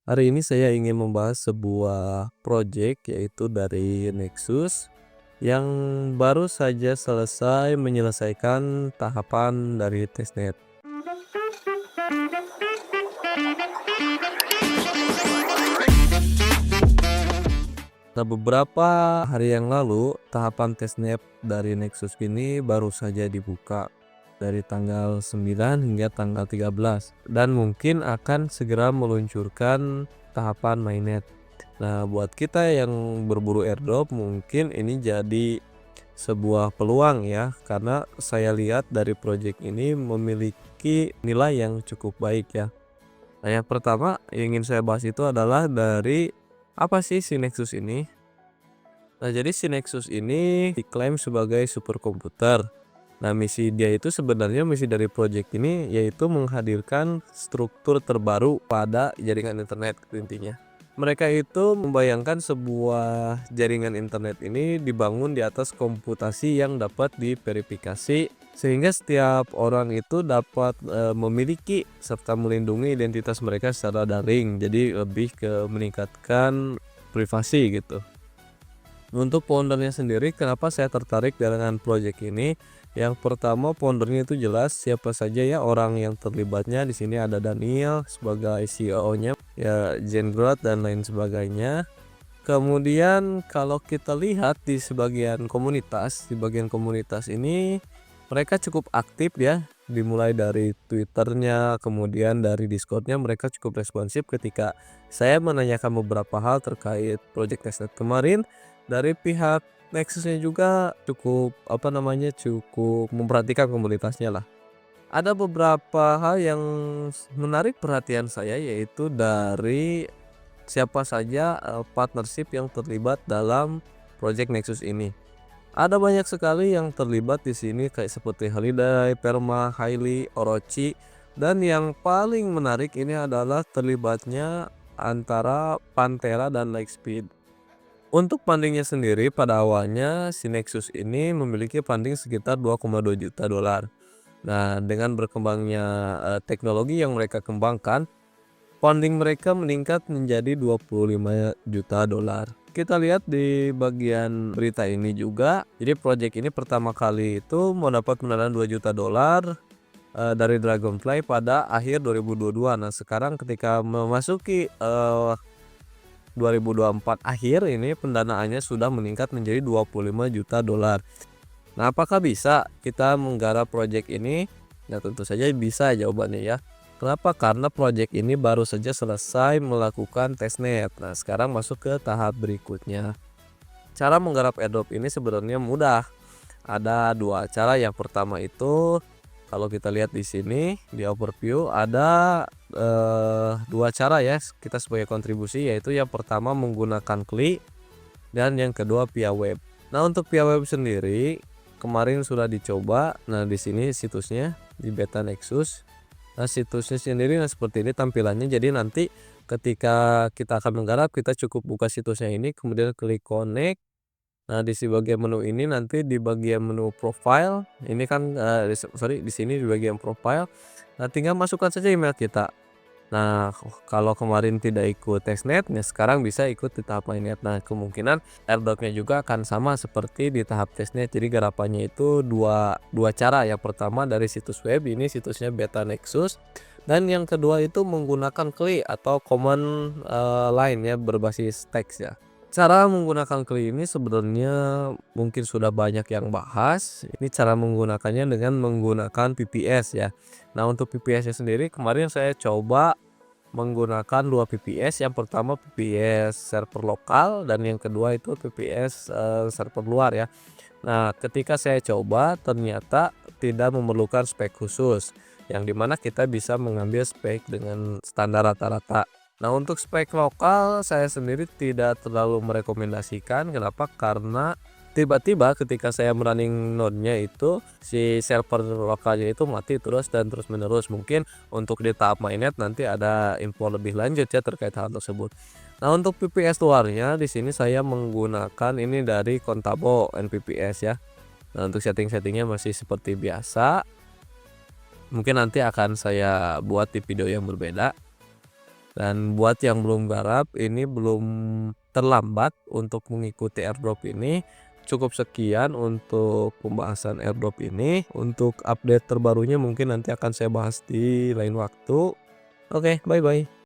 Hari ini saya ingin membahas sebuah project yaitu dari Nexus yang baru saja selesai menyelesaikan tahapan dari testnet. Nah, beberapa hari yang lalu tahapan testnet dari Nexus ini baru saja dibuka dari tanggal 9 hingga tanggal 13 dan mungkin akan segera meluncurkan tahapan mainnet. Nah, buat kita yang berburu airdrop mungkin ini jadi sebuah peluang ya, karena saya lihat dari project ini memiliki nilai yang cukup baik ya. Nah, yang pertama yang ingin saya bahas itu adalah dari apa sih si Nexus ini? Nah, jadi si Nexus ini diklaim sebagai superkomputer. Nah, misi dari project ini yaitu menghadirkan struktur terbaru pada jaringan internet intinya. Mereka itu membayangkan sebuah jaringan internet ini dibangun di atas komputasi yang dapat diverifikasi sehingga setiap orang itu dapat memiliki serta melindungi identitas mereka secara daring. Jadi lebih ke meningkatkan privasi gitu. Untuk foundernya sendiri, kenapa saya tertarik dengan project ini? Yang pertama, foundernya itu jelas siapa saja ya orang yang terlibatnya. Di sini ada Daniel sebagai CEO-nya, ya Jen Grot dan lain sebagainya. Kemudian kalau kita lihat di bagian komunitas ini mereka cukup aktif ya. Dimulai dari Twitternya, kemudian dari Discordnya mereka cukup responsif ketika saya menanyakan beberapa hal terkait project testnet kemarin. Dari pihak Nexusnya juga cukup memperhatikan komunitasnya lah. Ada beberapa hal yang menarik perhatian saya yaitu dari siapa saja partnership yang terlibat dalam project Nexus ini. Ada banyak sekali yang terlibat di sini kayak seperti Holiday, Perma, Hailey, Orochi, dan yang paling menarik ini adalah terlibatnya antara Pantera dan Lightspeed. Untuk fundingnya sendiri pada awalnya si Nexus ini memiliki funding sekitar 2,2 juta dolar. Nah, dengan berkembangnya teknologi yang mereka kembangkan, funding mereka meningkat menjadi 25 juta dolar. Kita lihat di bagian berita ini juga. Jadi project ini pertama kali itu mendapat pendanaan 2 juta dolar dari Dragonfly pada akhir 2022. Nah, sekarang ketika memasuki 2024 akhir ini pendanaannya sudah meningkat menjadi 25 juta dolar. Nah, apakah bisa kita menggarap project ini? Nah, tentu saja bisa jawabannya ya. Kenapa? Karena project ini baru saja selesai melakukan testnet. Nah, sekarang masuk ke tahap berikutnya. Cara menggarap airdrop ini sebenarnya mudah. Ada dua cara. Yang pertama itu kalau kita lihat di sini di overview ada dua cara ya kita sebagai kontribusi, yaitu yang pertama menggunakan klik dan yang kedua via web. Nah, untuk via web sendiri kemarin sudah dicoba. Nah, di sini situsnya di beta Nexus. Nah, situsnya sendiri seperti ini tampilannya. Jadi nanti ketika kita akan menggarap kita cukup buka situsnya ini kemudian klik connect. Nah, di bagian menu ini nanti di bagian menu profile ini kan di sini di bagian profile. Nah, tinggal masukkan saja email kita. Nah, kalau kemarin tidak ikut testnet, nah sekarang bisa ikut di tahap mainnet. Nah, kemungkinan airdropnya juga akan sama seperti di tahap testnet. Jadi garapannya itu dua cara. Yang pertama dari situs web, ini situsnya beta Nexus, dan yang kedua itu menggunakan CLI atau command line ya berbasis teks ya. Cara menggunakan CLI ini sebenarnya mungkin sudah banyak yang bahas. Ini cara menggunakannya dengan menggunakan VPS ya. Nah, untuk VPS-nya sendiri kemarin saya coba menggunakan dua VPS. Yang pertama VPS server lokal dan yang kedua itu VPS server luar ya. Nah, ketika saya coba ternyata tidak memerlukan spek khusus, yang dimana kita bisa mengambil spek dengan standar rata-rata. Nah, untuk spek lokal saya sendiri tidak terlalu merekomendasikan. Kenapa? Karena tiba-tiba ketika saya running node-nya itu si server lokalnya itu mati terus dan terus menerus. Mungkin untuk di tahap mainnet nanti ada info lebih lanjut ya terkait hal tersebut. Nah, untuk VPS luarnya di sini saya menggunakan ini dari Contabo NVPS ya. Nah, untuk setting-settingnya masih seperti biasa. Mungkin nanti akan saya buat di video yang berbeda. Dan buat yang belum garap, ini belum terlambat untuk mengikuti airdrop ini. Cukup sekian untuk pembahasan airdrop ini. Untuk update terbarunya mungkin nanti akan saya bahas di lain waktu. Oke, bye bye.